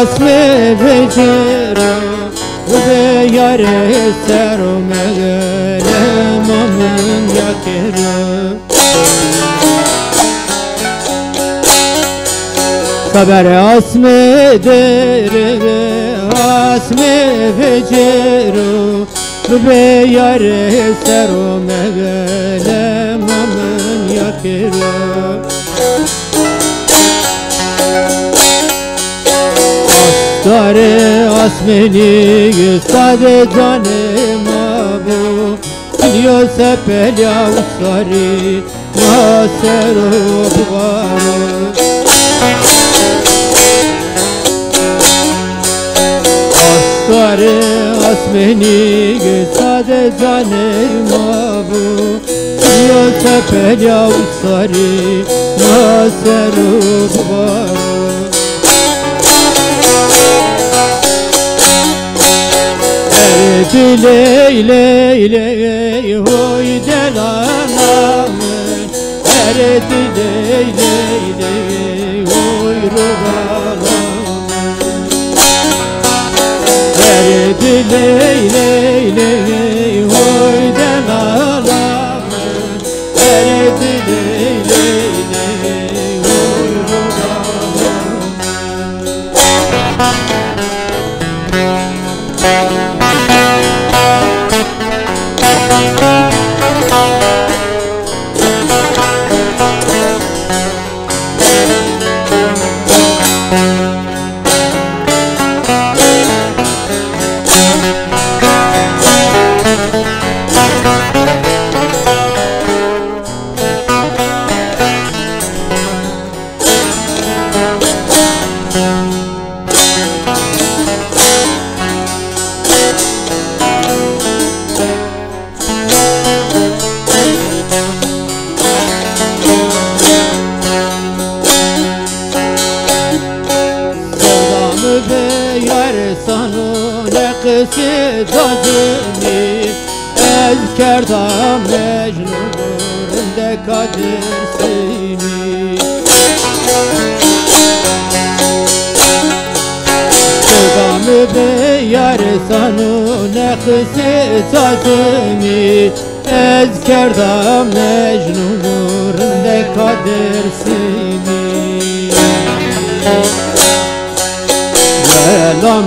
اسمي بجرو وبياري سرو مغلم من يكرو خبر اسمي دري اسمي بجرو وبياري سرو مغلم من يكرو Dare asmeni sade canım abu Diyor sepel yavuzları Naser obgarı Dare asmeni sade canım abu Diyor sepel yavuzları Naser obgarı Ley ley ley hoy delanamın Eredi ley ley ley hoy rugalamın Eredi ley ley ley hoy delanamın Eredi ley ley ley hoy rugalamın Dazimi ez kerdam mecnun de kadir seni Sevdamı be yar sanu nekhsi dazimi ez kerdam mecnun de kadir seni Selam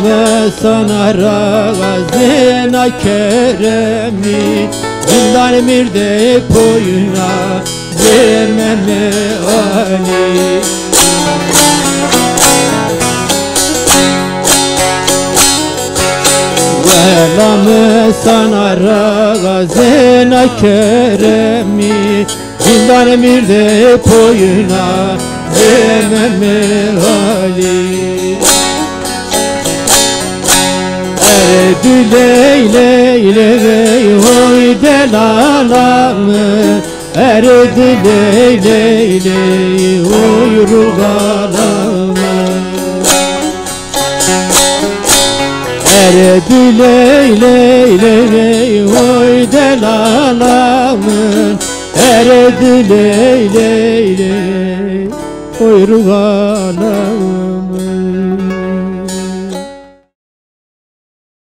sana razına keremi Zindan mirde poyuna vermeme ali Selam sana razına keremi Zindan mirde poyuna vermeme ali Eredi ley ley ley hoy delalamı Eredi ley ley ley hoy rugalamı Eredi ley ley ley hoy delalamı Eredi ley ley ley hoy rugalamı